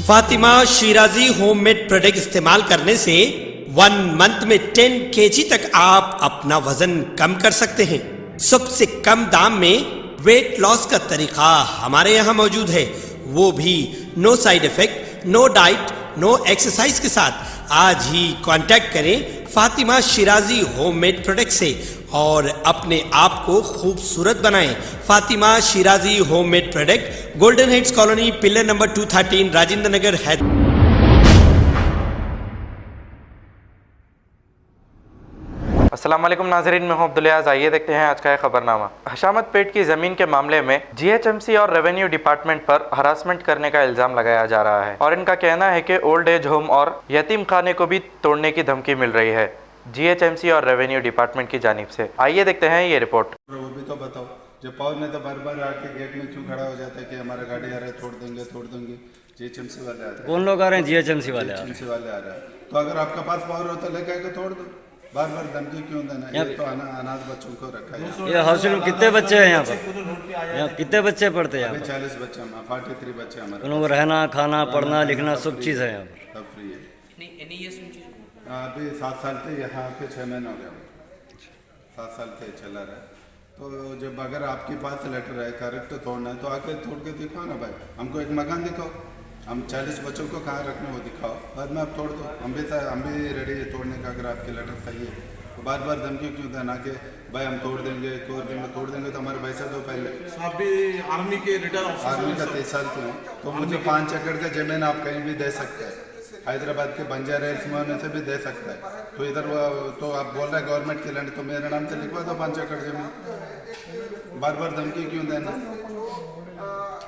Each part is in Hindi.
फातिमा शिराजी होममेड प्रोडक्ट इस्तेमाल करने से 1 मंथ में 10 kg तक आप अपना वजन कम कर सकते हैं। सबसे कम दाम में वेट लॉस का तरीका हमारे यहाँ मौजूद है, वो भी no side effect, no diet, no exercise के साथ। आज ही कांटेक्ट करें फातिमा शिराजी होममेड प्रोडक्ट से और अपने आप को खूबसूरत बनाएं। Fatima Shirazi homemade product, golden heads colony, pillar number 213, Rajendra Nagar, Hyderabad. अस्सलाम वालेकुम नाज़रीन, मैं हूं अब्दुल-याज़। आइए देखते हैं आज का एक खबरनामा। हशामत पेट की ज़मीन के मामले में जीएचएमसी और रेवेन्यू डिपार्टमेंट पर हरासमेंट करने का इल्ज़ाम लगाया जा रहा है और इनका कहना है कि ओल्ड एज होम और यतीम खाने को भी तोड़ने की धमकी मिल रही है जीएचएमसी और रेवेन्यू डिपार्टमेंट की जानिब से। आइए देखते हैं ये रिपोर्ट। वो भी तो बताओ, जब पावर में तो बार बार आके गेट में क्यों खड़ा हो जाता है कि हमारा गाड़ी आ रहा है, तोड़ देंगे। जीएचएमसी वाले आ रहे हैं। कौन लोग आ रहे हैं? जीएचएमसी वाले आ रहे हैं। वाले आ रहे हैं। तो अगर आपका पास पावर होता लेके आके तोड़ दो। बार बार धमकी क्यों देना? ये तो अनाथ बच्चों को रखा है। ये हाउसिंग में कितने बच्चे हैं यहाँ पर? यहाँ कितने बच्चे पढ़ते हैं? 40 बच्चे, 43 बच्चे हमारे। उनको रहना, खाना, पढ़ना, लिखना सब चीज़ है यहाँ पर। सब फ्री है। अभी 7 साल से यहाँ पे 6 महीने हो गया। 7 साल से चला रहा है। तो जब अगर आपके पास लेटर है करेक्ट तोड़ना है तो आके तोड़ के दिखाओ ना भाई। हमको एक मकान दिखाओ, हम 40 बच्चों को कहाँ रखने वो दिखाओ, बाद में आप तोड़ दो। हम भी रेडी है तोड़ने का अगर आपके लेटर सही है। तो बार बार धमकी क्यों देना कि भाई हम तोड़ देंगे तोड़ देंगे तो हमारे पैसा दो पहले। आप भी आर्मी के रिटायर आर्मी का 23 साल के हूँ, तो मुझे 5 एकड़ का जमीन आप कहीं भी दे सकते हैं। हैदराबाद के बंजारा हिल्स में से भी दे सकता है। तो इधर तो आप बोल रहे हैं गवर्नमेंट की लैंड, तो मेरे नाम से लिखवा दो 5 एकड़ जमीन। बार बार धमकी क्यों देना?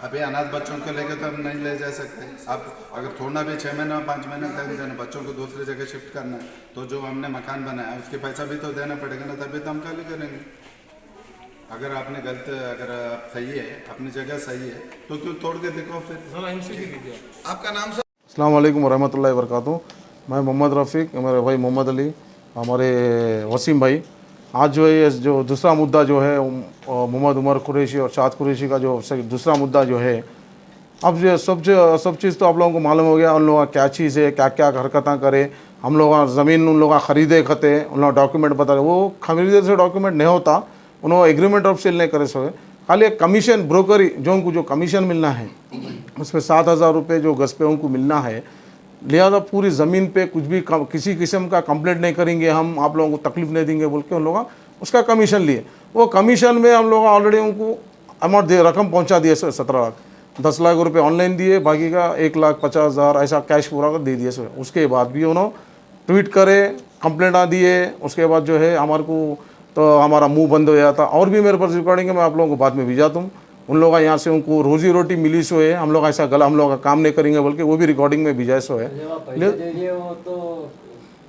अभी अनाथ बच्चों को लेकर तो हम नहीं ले जा सकते। आप अगर थोड़ा भी 6 महीना 5 महीने टाइम देना, बच्चों को दूसरी जगह शिफ्ट करना है, तो जो हमने मकान बनाया उसके पैसा भी तो देना पड़ेगा ना, तभी तो हम खाली करेंगे। अगर आपने गलत, अगर आप सही है, अपनी जगह सही है, तो क्यों तोड़ के देखो फिर। आपका नाम सर? अस्सलाम वालेकुम वरहमतुल्लाहि वबरकातुहू। मैं मोहम्मद रफ़ीक, मेरे भाई मोहम्मद अली, हमारे वसीम भाई। आज जो है जो दूसरा मुद्दा जो है मोहम्मद उमर कुरैशी और शाद कुरैशी का जो दूसरा मुद्दा जो है, अब जो सब चीज़ तो आप लोगों को मालूम हो गया। उन लोगों का क्या चीज़ है, क्या क्या हरकतें करे। हम लोग ज़मीन उन लोग ख़रीदे खते, उन लोग डॉक्यूमेंट बता रहे, वो खरीदे से डॉक्यूमेंट नहीं होता, उन्होंने एग्रीमेंट ऑफ सेल नहीं करे सो खाली एक कमीशन ब्रोकरी जो उनको जो कमीशन मिलना है उसमें 7,000 रुपये जो गज पे उनको मिलना है। लिहाजा पूरी ज़मीन पे कुछ भी किसी किस्म का कंप्लेंट नहीं करेंगे, हम आप लोगों को तकलीफ़ नहीं देंगे बोल के उन लोग उसका कमीशन लिए। वो कमीशन में हम लोग ऑलरेडी उनको अमाउंट रकम पहुंचा दिए 17 लाख। 10 लाख रुपए ऑनलाइन दिए, बाकी का 1,50,000 ऐसा कैश पूरा कर दे दिए। उसके बाद भी उन्होंने ट्वीट करे, कंप्लेंट दिए। उसके बाद जो है हमारे को तो हमारा मुंह बंद हो गया था। और भी मेरे पास रिकॉर्डिंग है, मैं आप लोगों को बाद में भेजा दूँ। उन लोग यहाँ से उनको रोजी रोटी मिली सो है, हम लोग ऐसा गला हम लोग का काम नहीं करेंगे बल्कि वो भी रिकॉर्डिंग में भेजा सो है। वो तो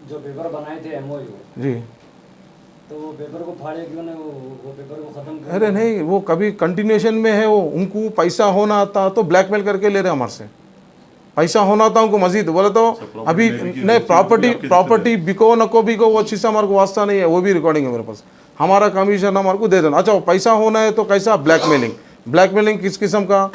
जो पेपर बनाए थे एमओयू जी, तो वो पेपर को फाड़े क्यों नहीं? वो पेपर को खत्म कर। अरे नहीं, वो कभी कंटिन्यूएशन में है। वो उनको पैसा होना था तो ब्लैकमेल करके ले रहे हमारे से। पैसा होना था उनको मजीद बोले तो अभी नहीं, प्रॉपर्टी बिको न को बिको, वो चीज़ से हमारे को वास्ता नहीं है। वो भी रिकॉर्डिंग है मेरे पास। हमारा कमीशन हमारे को दे देना। अच्छा, पैसा होना है तो कैसा? ब्लैकमेलिंग किस किस्म का?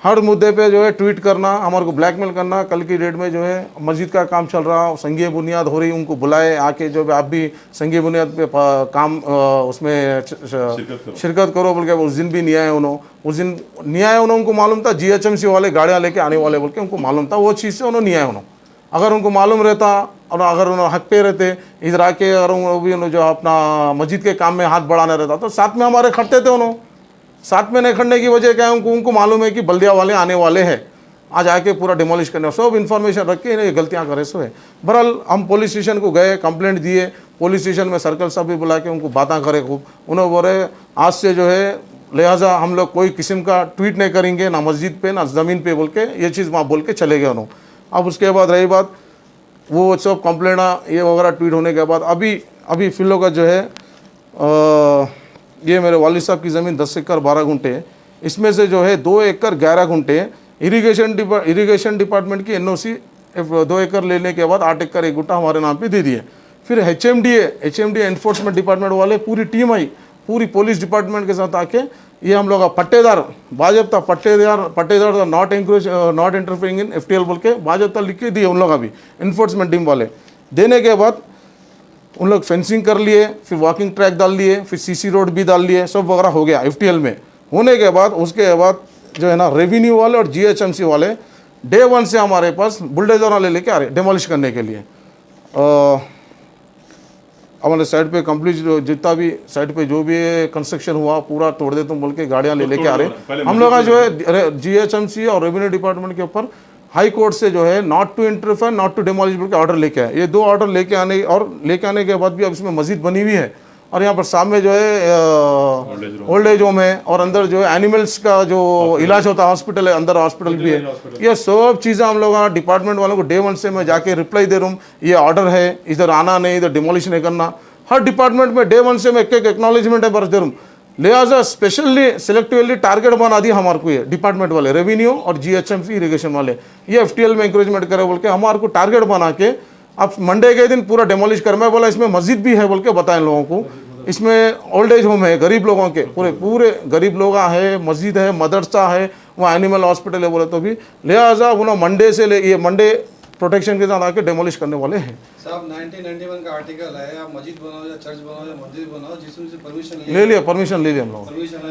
हर मुद्दे पे जो है ट्वीट करना, हमारे को ब्लैकमेल करना। कल की डेट में जो है मस्जिद का काम चल रहा, संघीय बुनियाद हो रही, उनको बुलाए आके जो आप भी संघीय बुनियाद पे काम उसमें शिरकत करो बोल के उस दिन भी नहीं आए उन्होंने। उस दिन नहीं आए उनको मालूम था जीएचएमसी वाले गाड़ियाँ लेके आने वाले बोल के उनको मालूम था। वो चीज़ से उन्होंने नहीं आए उन्होंने। अगर उनको मालूम रहता और अगर उन्होंने हक पे रहते इधर आके, अगर भी जो अपना मस्जिद के काम में हाथ बढ़ाना रहता तो साथ में हमारे खड़ते थे उन्होंने। साथ में नहीं खड़ने की वजह क्या है? उनको मालूम है कि बल्दिया वाले आने वाले हैं, आज आके पूरा डिमोलिश करने, सब इन्फॉर्मेशन रख के ये गलतियाँ करे सो है। बहरहाल हम पुलिस स्टेशन को गए, कंप्लेंट दिए। पुलिस स्टेशन में सर्कल साहब भी बुला के उनको बातें करे खूब। उन्होंने बोले आज से जो है लिहाजा हम लोग कोई किस्म का ट्वीट नहीं करेंगे, ना मस्जिद पे ना ज़मीन पे बोल के ये चीज़ वहाँ बोल के चले गए उन्होंने। अब उसके बाद रही बात वो सब कंप्लेंट ये वगैरह ट्वीट होने के बाद अभी फिलहाल का जो है ये मेरे वालिद साहब की ज़मीन 10 एकड़ 12 गुंठे, इसमें से जो है 2 एकड़ 11 गुंठे इरिगेशन डिपार्टमेंट की एनओसी 2 एकड़ लेने के बाद 8 एकड़ 1 गुंठा हमारे नाम पे दे दिए। फिर एचएमडी एनफोर्समेंट डिपार्टमेंट वाले पूरी टीम आई, पूरी पुलिस डिपार्टमेंट के साथ आके ये हम लोग का पट्टेदार बाजबता पट्टेदार नॉट इंटरफेयरिंग इन FTL बोल के बाजबता लिख के दिए उन लोग अभी इन्फोर्समेंट टीम वाले। देने के बाद उन लोग फेंसिंग कर लिए, फिर वॉकिंग ट्रैक डाल लिए, फिर CC रोड भी डाल लिए, सब वगैरह हो गया FTL में। होने के बाद उसके बाद जो है ना रेवेन्यू वाले और GHMC वाले डे 1 से हमारे पास बुलडोजर वाले लेके आ रहे डेमोलिश करने के लिए। हमारे साइड पे कंप्लीट जितना भी साइड पे जो भी कंस्ट्रक्शन हुआ पूरा तोड़ दे तुम बोल के गाड़ियाँ लेके आ रहे। हम लोग जो है GHMC और रेवेन्यू डिपार्टमेंट के ऊपर हाई कोर्ट से जो है not to interfere not to demolish बोल के ऑर्डर लेके आए। ये 2 ऑर्डर लेके आने के बाद भी अब इसमें मस्जिद बनी हुई है और यहाँ पर सामने जो है ओल्ड एज होम है और अंदर जो है एनिमल्स का जो इलाज होता है हॉस्पिटल है, अंदर हॉस्पिटल भी है। ये सब चीज़ें हम लोग डिपार्टमेंट वालों को डे 1 से मैं जाके रिप्लाई दे रहा हूँ, ये ऑर्डर है, इधर आना नहीं, इधर डिमोलिश नहीं करना। हर डिपार्टमेंट में डे 1 से मैं एक एक्नॉलेजमेंट है बरस दे रहा हूँ। लिहाजा स्पेशली सिलेक्टिवली टारगेट बना दिया हमारे को ये डिपार्टमेंट वाले रेवेन्यू और GHMC इरिगेशन वाले, ये FTL में इंकरेजमेंट करे बोल के हमारे को टारगेट बना के अब मंडे के दिन पूरा डेमोलिश कर। मैं बोला इसमें मस्जिद भी है बोल के बताएं लोगों को, इसमें ओल्ड एज होम है, गरीब लोगों के पूरे गरीब लोग है, मस्जिद है, मदरसा है, वहाँ एनिमल हॉस्पिटल है बोले तो भी। लिहाजा उन्होंने मंडे से ये मंडे प्रोटेक्शन के साथ आके डेमोलिश करने वाले हैं। साहब 1991 का आर्टिकल है, आप मस्जिद बनाओ या चर्च बनाओ या मस्जिद बनाओ जिसमें से परमिशन ले लिया, परमिशन ले लिया हम लोग।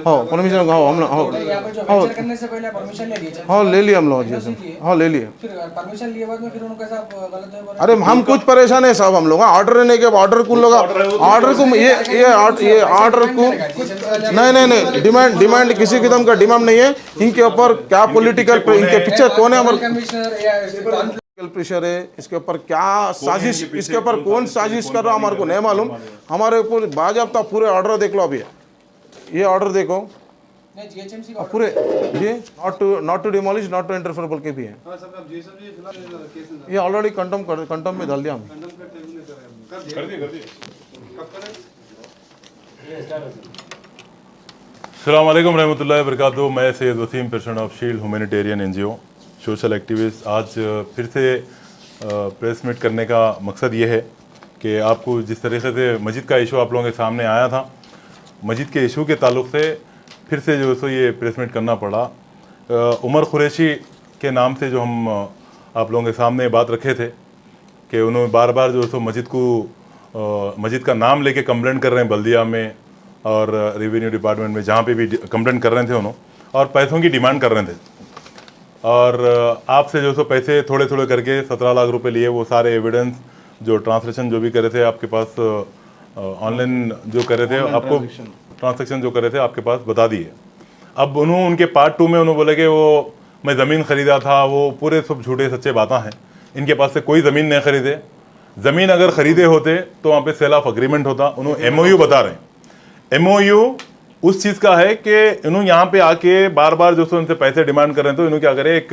हाँ परमिशन हम लोग करने से पहले परमिशन ले ली। हाँ ले लिया हम लोग जी, हाँ ले लिया। फिर परमिशन लिए बाद में फिर उनको कैसा गलत है? अरे हम कुछ परेशान है साहब, हम लोग ऑर्डर लेने के ऑर्डर को लोग ऑर्डर को ये ऑर्डर को नहीं डिमांड किसी किस्म का डिमांड नहीं है। इनके ऊपर क्या पॉलिटिकल इनके पीछे कौन है हमारे प्रेशर है, इसके ऊपर क्या साजिश, इसके ऊपर कौन साजिश कर रहा हमारे को नहीं मालूम। हमारे ऊपर बाजाबता पूरे ऑर्डर देख लो, अभी ये ऑर्डर देखो पूरे ये not to demolish not to interfere बोल के भी है। ये ऑलरेडी कंटम में डाल दिया हम। अस्सलाम वालेकुम रहमतुल्लाहि व बरकातुहू। मैं Syed Waseem, president of shield humanitarian NGO social activist. आज फिर से प्रेस मीट करने का मकसद ये है कि आपको जिस तरीके से मस्जिद का इशू आप लोगों के सामने आया था, मस्जिद के इशू के ताल्लुक से फिर से जो सो ये प्रेस मीट करना पड़ा। उमर कुरैशी के नाम से जो हम आप लोगों के सामने बात रखे थे कि उन्होंने बार बार जो सो मस्जिद का नाम लेके कंप्लेंट कर रहे हैं बल्दिया में और रेवेन्यू डिपार्टमेंट में, जहाँ पे भी कंप्लेंट कर रहे थे उन्होंने, और पैसों की डिमांड कर रहे थे। और आपसे जो सो पैसे थोड़े थोड़े करके 17 लाख रुपए लिए। वो सारे एविडेंस जो ट्रांसलेशन जो भी करे थे आपके पास, ऑनलाइन जो करे थे आपको ट्रांसैक्शन जो करे थे आपके पास बता दिए। अब उन्होंने उनके पार्ट 2 में उन्होंने बोले कि वो मैं ज़मीन ख़रीदा था, वो पूरे सब झूठे सच्चे बातें हैं। इनके पास से कोई ज़मीन नहीं ख़रीदे। ज़मीन अगर ख़रीदे होते तो वहाँ पे सेल ऑफ अग्रीमेंट होता। उन्होंने MOU बता रहे हैं। MOU उस चीज़ का है कि इन्होंने यहाँ पे आके बार बार जो सो इनसे पैसे डिमांड कर रहे हैं, तो इन्होंने क्या करे, एक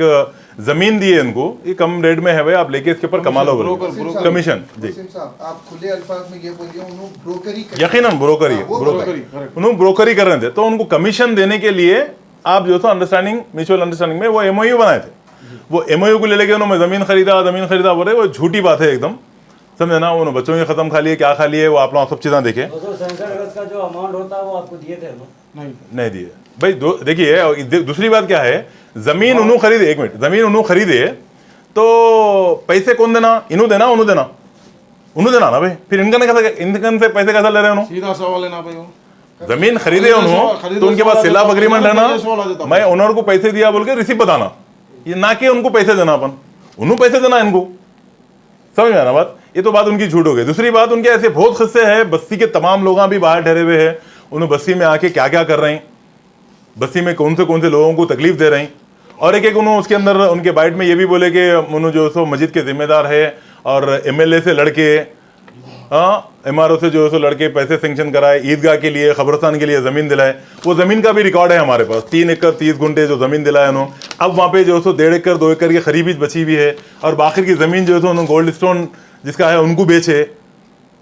ज़मीन दी है इनको, ये कम रेट में है भाई, आप लेके इसके ऊपर कमा लो कमीशन। जी आप खुले अल्फाज में ये बोलिए उन्होंने ब्रोकरी, यकीनन ब्रोकरी उन्होंने ब्रोकरी कर रहे थे, तो उनको कमीशन देने के लिए आप जो सो अंडरस्टैंडिंग, म्यूचुअल अंडरस्टैंडिंग में वो MOU बनाए थे। वो MOU को ले लेके उन्होंने ज़मीन खरीदा बोले, वो झूठी बात है एकदम, समझे ना। उन्होंने बच्चों के ख़त्म खा लिए, क्या खा लिए, वो आप लोग सब चीज़ें देखें। का जो अमाउंट होता है वो आपको दिए थे? नहीं दिए भाई। देखिए दूसरी बात क्या है, ज़मीन उन्होंने खरीदे, एक मिनट, ज़मीन उन्होंने खरीदे तो पैसे कौन देना, इन्हों देना उन्हों देना ना भाई। फिर इनकन से पैसे कैसा ले रहे हैं? सीधा सवाल है ना भाई, जमीन खरीदे उन्होंने तो उनके पास सिलाफ अग्रीमेंट है ना, मैं ओनर को पैसे दिया बोल के रिसीप बताना, ये ना कि उनको पैसे देना, अपन उन्होंने पैसे देना इनको, समझ में आना बात। ये तो बात उनकी झूठ हो गई। दूसरी बात, उनके ऐसे बहुत किस्से हैं, बस्ती के तमाम लोग भी बाहर ठहरे हुए हैं, उन्हें बस्ती में आके क्या क्या कर रहे हैं, बस्ती में कौन से लोगों को तकलीफ दे रहे हैं। और एक उन्होंने उसके अंदर उनके बाइट में ये भी बोले कि उन्होंने जो सो मस्जिद के जिम्मेदार है और MLA से लड़के, MRO से जो सो लड़के पैसे सेंक्शन कराए, ईदगाह के लिए, कब्रिस्तान के लिए ज़मीन दिलाए। वो ज़मीन का भी रिकॉर्ड है हमारे पास, 3 एकड़ 30 गुंठे जो ज़मीन दिलाए उन्होंने। अब वहाँ पे जो सो 1.5 एकड़ 2 एकड़ की खरीबी बची हुई है, और बाकी की ज़मीन जो है उन्होंने गोल्ड स्टोन जिसका है उनको बेचे।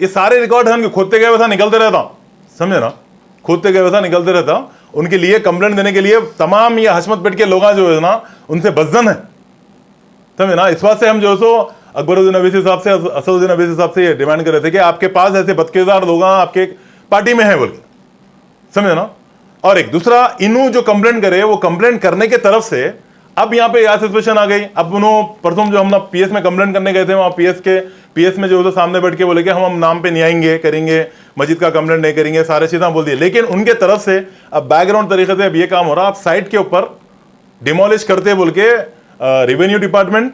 ये सारे रिकॉर्ड हैं, खोदते गए वैसा निकलते रहता, समझे ना, खोदते गए वैसा निकलते रहता। उनके लिए कंप्लेंट देने के लिए तमाम ये हशमत पेट के लोग जो है ना, उनसे बज़न है, समझे ना। इस बात से हम जो सो अकबरुद्दीन अवैसी साहब से, असदुद्दीन अवैसी साहब से ये डिमांड कर रहे थे कि आपके पास ऐसे बदकिरदार लोग आपके पार्टी में है बोल के, समझे ना। और एक दूसरा इनू जो कंप्लेंट करे वो कंप्लेंट करने के तरफ से अब यहाँ पे यह सिचुएशन आ गई। अब उन्होंने परसों जो हम पीएस में कंप्लेंट करने गए थे वहाँ पीएस में जो तो सामने बैठ के बोले कि हम नाम पे नहीं आएंगे, करेंगे मस्जिद का कंप्लेंट नहीं करेंगे, सारे चीज़ें बोल दिए। लेकिन उनके तरफ से अब बैकग्राउंड तरीके से अब ये काम हो रहा, आप साइट के ऊपर डिमोलिश करते बोल के revenue department,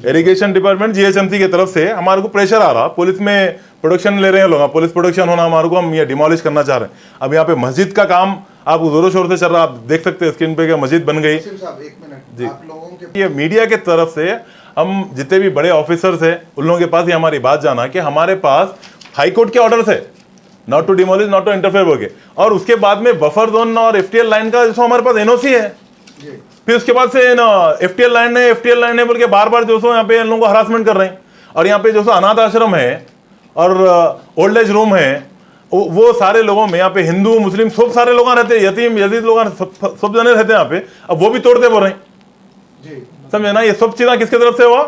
irrigation department, GHMC की तरफ से हमारे को प्रेशर आ रहा। पुलिस में प्रोडक्शन ले रहे हैं लोग, पुलिस प्रोडक्शन होना हमारे को, हम ये डिमोलिश करना चाह रहे हैं। अब यहाँ पे मस्जिद का काम आप जोरों शोर से चल रहा, आप देख सकते हैं स्क्रीन पे कि मस्जिद बन गई। आप लोगों के ये मीडिया के तरफ से हम जितने भी बड़े ऑफिसर्स हैं उन लोगों के पास ये हमारी बात जाना कि हमारे पास हाई कोर्ट के ऑर्डर है not to demolish, not to interfere हो गए, और उसके बाद में बफर जोन और एफटीएल लाइन का जो हमारे पास एनओसी है। फिर उसके बाद से एफटीएल लाइन है बोल के बार बार जो सो यहाँ पे इन लोगों को हरासमेंट कर रहे हैं। और यहाँ पे जो सो अनाथ आश्रम है और ओल्ड एज रूम है, वो सारे लोगों में यहाँ पे हिंदू मुस्लिम सब सारे लोग रहते हैं, यतीम यजीद लोग सब जने रहते हैं यहाँ पे। अब वो भी तोड़ते बोल रहे हैं, समझे ना। ये सब चीज़ें किसके तरफ से हुआ?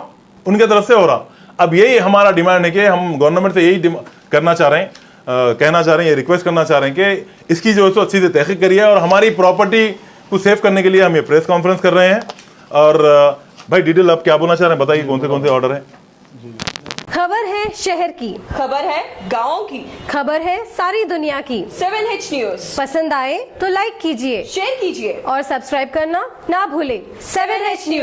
उनके तरफ से हो रहा। अब यही हमारा डिमांड है कि हम गवर्नमेंट से यही करना चाह रहे हैं, कहना चाह रहे हैं, ये रिक्वेस्ट करना चाह रहे हैं कि इसकी जो है अच्छी से तहकीक करिए और हमारी प्रॉपर्टी को सेव करने के लिए हम ये प्रेस कॉन्फ्रेंस कर रहे हैं। और भाई डिटेल आप क्या बोलना चाह रहे हैं, बताइए कौन से ऑर्डर है। खबर है शहर की, खबर है गाँव की, खबर है सारी दुनिया की। 7H न्यूज पसंद आए तो लाइक कीजिए, शेयर कीजिए और सब्सक्राइब करना ना भूले। 7H news.